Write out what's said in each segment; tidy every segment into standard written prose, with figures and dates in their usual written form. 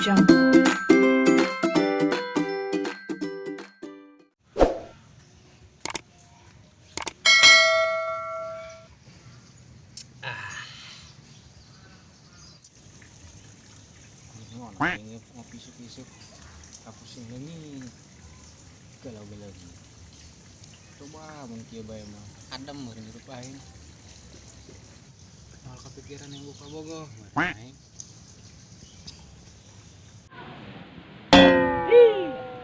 Jungle. Ini pisuk-pisuk aku sing lagi galau-galau lagi. Coba mungkin bae mah adem meureun dirupain. Mal kepikiran yang buka bogoh.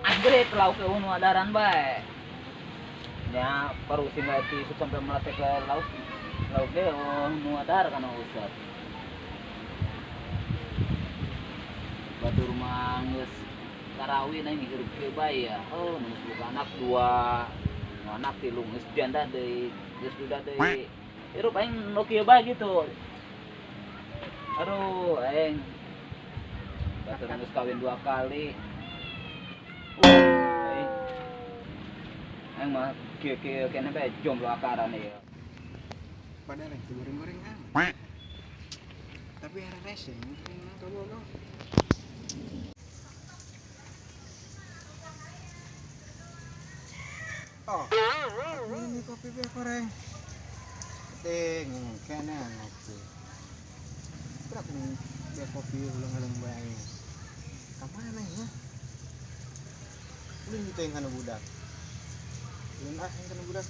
Anjir lauk ke unu adaran bae. Nya parusin bae ti sampai melate ke lauk. Lauk ge unu adar kana usap. Batur mah geus tarawih na hirup ke bae ya. Oh, geus buka anak dua. Anak tilu geus janda deui, geus duda deui. Hirup aing nu kieu bae gitu. Aduh, aing batur geus kawin 2 kali. Aing mah kieu-kieu kene bae jomblo akaran ya. Padahal itu goreng-goreng amat. Tapi era racing, nang bogoh. Oh, ini kopi biar goreng. Ting, kena ngopi. Berak nih, biar kopi ulang-ulang baik. Kapan ya? Belum gitu yang kena budak. Belum yang kena budak.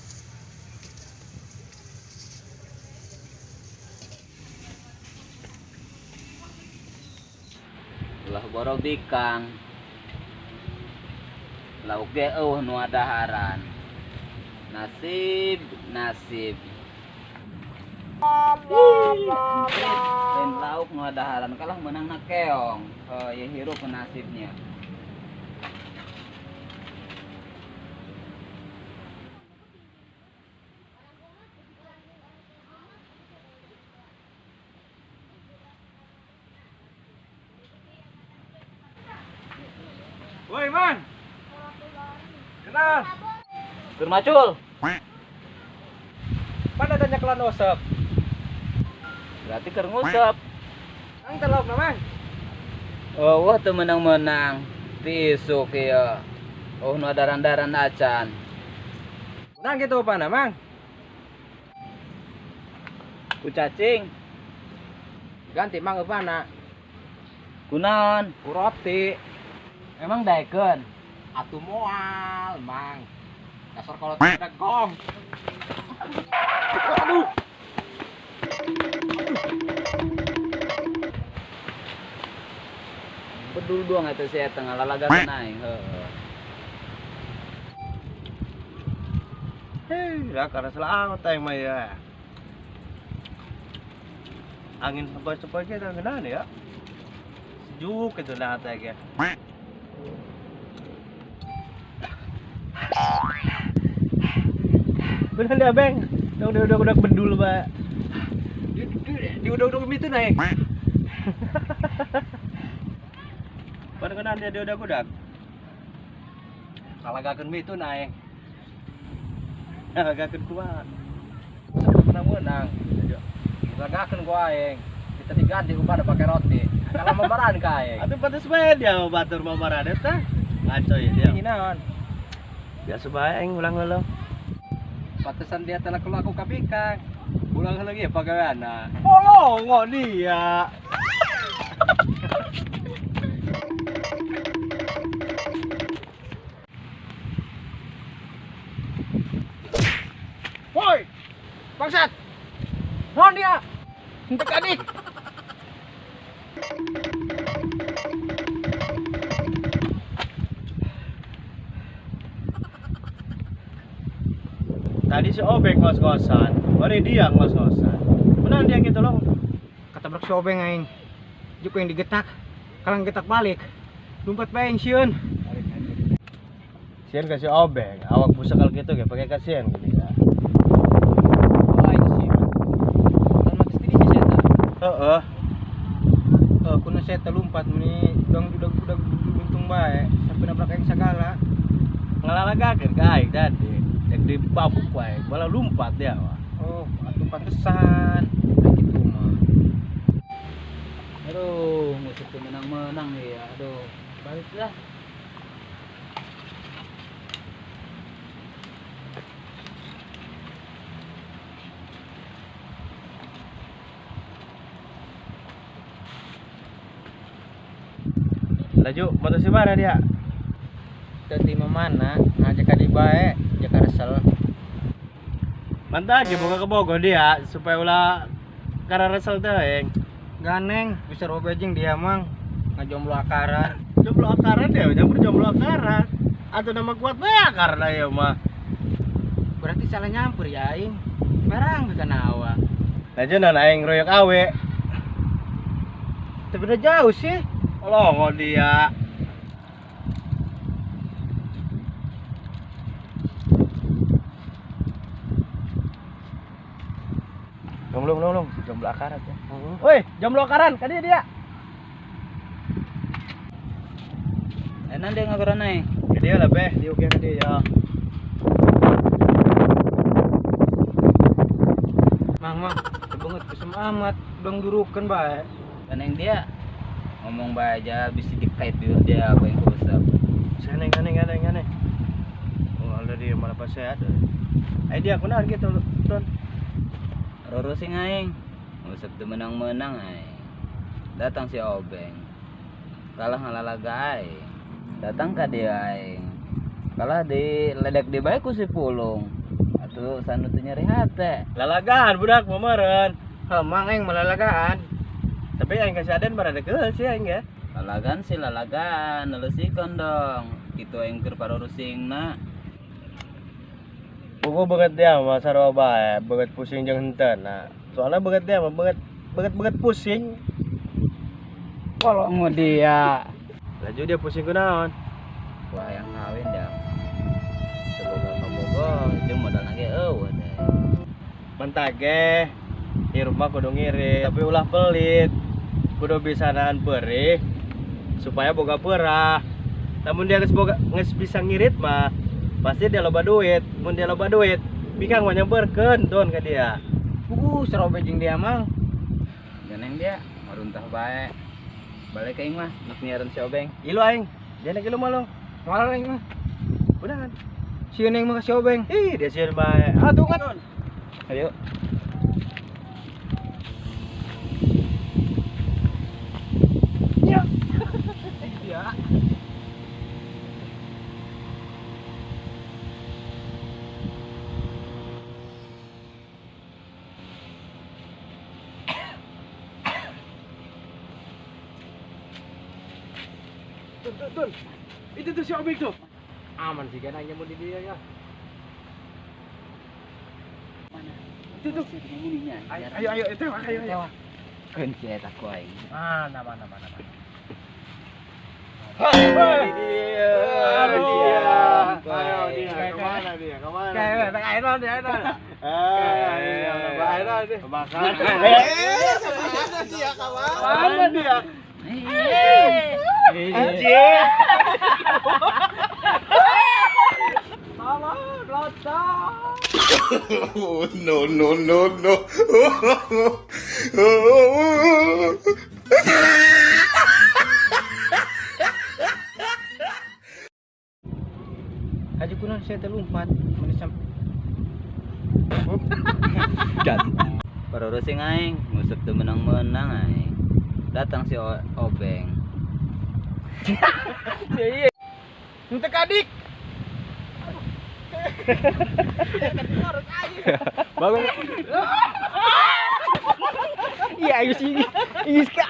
Ulah borog dikang. Lauk ge nu adaharan. Nasib. Lain lauk nu adaharan kalah menang na keong. Ya hirup ke nasibnya. Woi, Man. Kenal. Keur macul. Pada tanya kelan osep. Berarti keur ngusap. Ang telok na, Man. Oh, wah teu menang-menang. Tisu kieu. Oh, nu adaran-daran acan. Nang gitu apa na, Mang? Ku cacing. Ganti Mang apa na? Kunaon? Roti. Emang daekeun. Atuh moal, Mang. Dasar kalau tidak gong. Aduh. Bedul doang eta si eta ngalalagakeun aing, heuh. Hei, dah karena selamat tayang maya. Angin sepoi-sepoi kita kena ya. Sejuk itu dah tayang. Bener dia beng, udah bedul ba. Di udah itu naik. Pada kena dia udah. Kalagakeun mi itu naik. Agak kuat. Menang. Kalagakeun gua aing. Kita diganti ku pada pakai roti. Kalau mamaran ka aing. Atuh pates bae dia batur mamarade teh. Ngaco ya dia. Ginaon? Biasa bae aing ulang heula. Patesan dia telah kalau aku kapikang. Ulang lagi ya pagaweana. Polongo dia. Woi! Bangsat! Naon dia? Entek adik. Tadi si Obeng ngos-ngosan, baru dia ngos-ngosan. Menang dia gitu loh. Katabrak si Obeng aing. Juku yang digetak. Kalang getak balik. Lumpat bae sieun. Sian kasih Obeng, awak pusakal gitu ge pakai kasihan gitu ya. Oh aing sih. Kan matis tadi si eta. Heeh. Kuna si eta lumpat meni dong budak-budak buntung bae sampai nabrak aing sagala. Ngalalagakeun ka aing tadi. Dek di babuk wae, malah lompat dia. Oh, atuh pantesan. Gitu mah. Aduh, musuh tuh menang-menang nih ya. Aduh, baliklah. Laju, motor si mana dia? Tadi mana ngajak kali bae jaka resel. Mantap aja buka ke Bogor dia supaya ulah karena resel teh. Ganeng bisa robejing dia mang ngajomblo akaran. Jomblo akaran ya, nyampur jomblo akaran. Atau nama kuat bae akarna ya mah. Berarti salah nyampur ya aing. Barang bukan awa. Laju nan aing royok awe. Tapi udah jauh sih. Longo dia. Belum. Jomblo akaran ya. Woi, jomblo akaran, kan dia. Enak dia ngabaran nih. Ke dia lah beh, dia oke ke dia ya. Mang, banget kesem amat, dong durukan bae. Kan yang dia ngomong bae aja bisa dikait dulu dia apa yang kubesar. Aneh. Oh, ada dia malah pas sehat. Ayo dia kunaon gitu, Ton. Roro sing aing. Musik tuh menang-menang aing. Datang si Obeng. Kalah ngalalaga aing. Datang ka dia aing. Kalah di ledek di bae ku si Pulung. Atuh sanu teu nyeri hate. Lalagaan budak mameureun. Mang aing malalagaan. Tapi aing kasih aden barada keul sih aing ya. Lalagan si lalagan, nelusikon dong. Kitu aing keur parorosingna. Buku banget dia mah sarua bae, banget pusing jeung henteu. Nah, soalnya banget dia mah banget pusing. Kolong dia. Laju dia pusing kunaon? Wah yang kawin dah. Semoga kabogo jeung modal lagi eueuh deh. Mentage di rumah kudu ngirit, tapi ulah pelit. Kudu bisa nahan perih supaya boga perah. Namun dia geus bisa ngirit mah pasti dia loba duit. Mun dia loba duit, bikang mah nyamperkeun don ka dia. Serobejing dia mang. Ganeng dia maruntah bae. Balik ka aing mah, nak nyiaran si Obeng. Ilu aing, dia nak ilu malong. Malah aing mah. Udahan. Sieun aing mah ka si Obeng. Ih, dia sieun bae. Atuh kan. Ayo. Ya. Tun. Itu tuh si Obeng tuh. Aman sih kan nyamuk di dia ya. Mana? Itu tuh. Muninya. Ayo, itu ayo. Keun si eta ku aing. Mana. Hei, dia. Ayo dia. Kemana dia? Kayak tak air dia. Ayo dia. Makan. Mana dia kawan? Mana dia? Anjir. Mama, lotong. Oh, no. Haji kunon saya terlumpat menisam. Dan parorosing aing, musik teu menang-menang aing. Datang si Obeng. Iya. Untuk adik. Bangun. Iya, ayo sini. Iya,